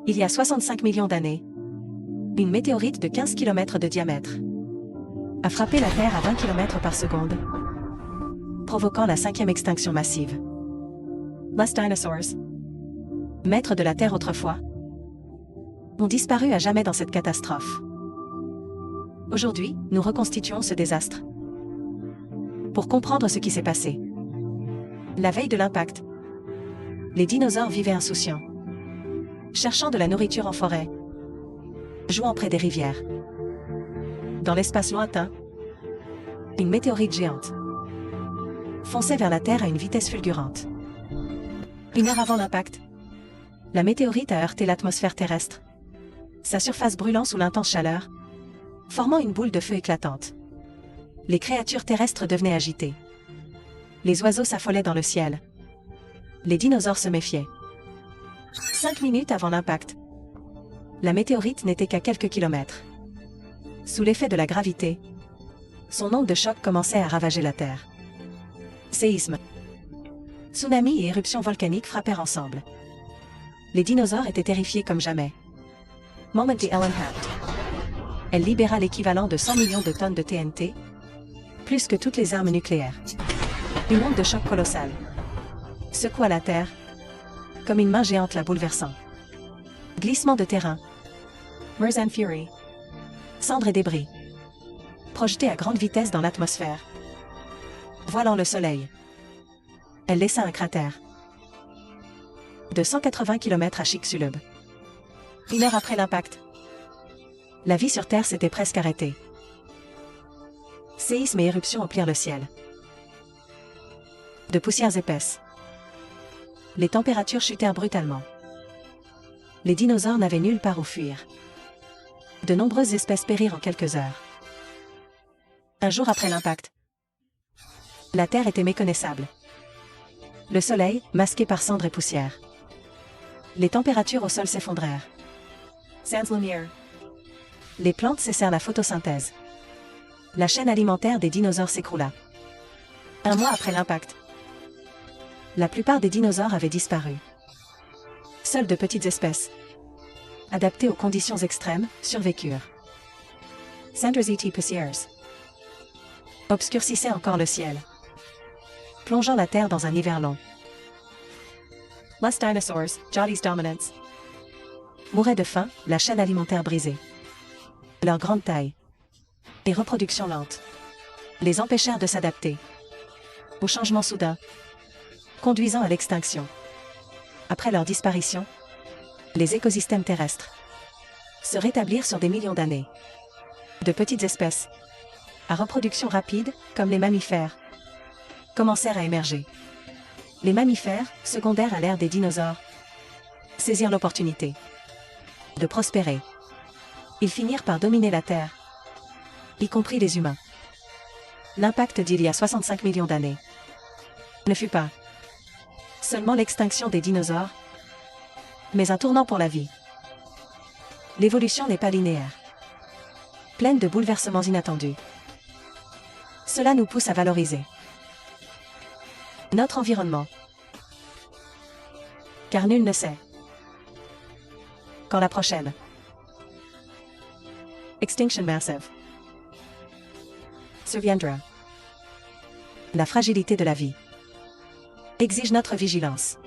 Il y a 65 millions d'années, une météorite de 15 km de diamètre a frappé la Terre à 20 km par seconde, provoquant la 5e extinction massive. Les dinosaures, maîtres de la Terre autrefois, ont disparu à jamais dans cette catastrophe. Aujourd'hui, nous reconstituons ce désastre pour comprendre ce qui s'est passé. La veille de l'impact, les dinosaures vivaient insouciants, cherchant de la nourriture en forêt, jouant près des rivières. Dans l'espace lointain, une météorite géante fonçait vers la Terre à une vitesse fulgurante. 1 heure avant l'impact, la météorite a heurté l'atmosphère terrestre, sa surface brûlant sous l'intense chaleur, formant une boule de feu éclatante. Les créatures terrestres devenaient agitées. Les oiseaux s'affolaient dans le ciel. Les dinosaures se méfiaient. 5 minutes avant l'impact, la météorite n'était qu'à quelques kilomètres. Sous l'effet de la gravité, son onde de choc commençait à ravager la Terre. Séisme, tsunami et éruptions volcaniques frappèrent ensemble. Les dinosaures étaient terrifiés comme jamais. Moment de Ellen Haft. Elle libéra l'équivalent de 100 millions de tonnes de TNT, plus que toutes les armes nucléaires. Une onde de choc colossale secoua la Terre, comme une main géante la bouleversant. Glissement de terrain, Mers and Fury, cendres et débris, projetés à grande vitesse dans l'atmosphère, voilant le soleil. Elle laissa un cratère de 180 km à Chicxulub. 1 heure après l'impact, la vie sur Terre s'était presque arrêtée. Séismes et éruptions emplirent le ciel. De poussières épaisses. Les températures chutèrent brutalement. Les dinosaures n'avaient nulle part où fuir. De nombreuses espèces périrent en quelques heures. Un jour après l'impact, la Terre était méconnaissable. Le soleil, masqué par cendres et poussière. Les températures au sol s'effondrèrent. Sans lumière. Les plantes cessèrent la photosynthèse. La chaîne alimentaire des dinosaures s'écroula. 1 mois après l'impact, la plupart des dinosaures avaient disparu. Seules de petites espèces, adaptées aux conditions extrêmes, survécurent. Cendres et poussières obscurcissaient encore le ciel, plongeant la Terre dans un hiver long. Les dinosaures, Jodi's dominance, mouraient de faim, la chaîne alimentaire brisée. Leur grande taille et reproduction lente les empêchèrent de s'adapter au changement soudain, conduisant à l'extinction. Après leur disparition, les écosystèmes terrestres se rétablirent sur des millions d'années. De petites espèces, à reproduction rapide, comme les mammifères, commencèrent à émerger. Les mammifères, secondaires à l'ère des dinosaures, saisirent l'opportunité de prospérer. Ils finirent par dominer la Terre, y compris les humains. L'impact d'il y a 65 millions d'années ne fut pas seulement l'extinction des dinosaures, mais un tournant pour la vie. L'évolution n'est pas linéaire, pleine de bouleversements inattendus. Cela nous pousse à valoriser notre environnement, car nul ne sait quand la prochaine extinction massive surviendra. La fragilité de la vie exige notre vigilance.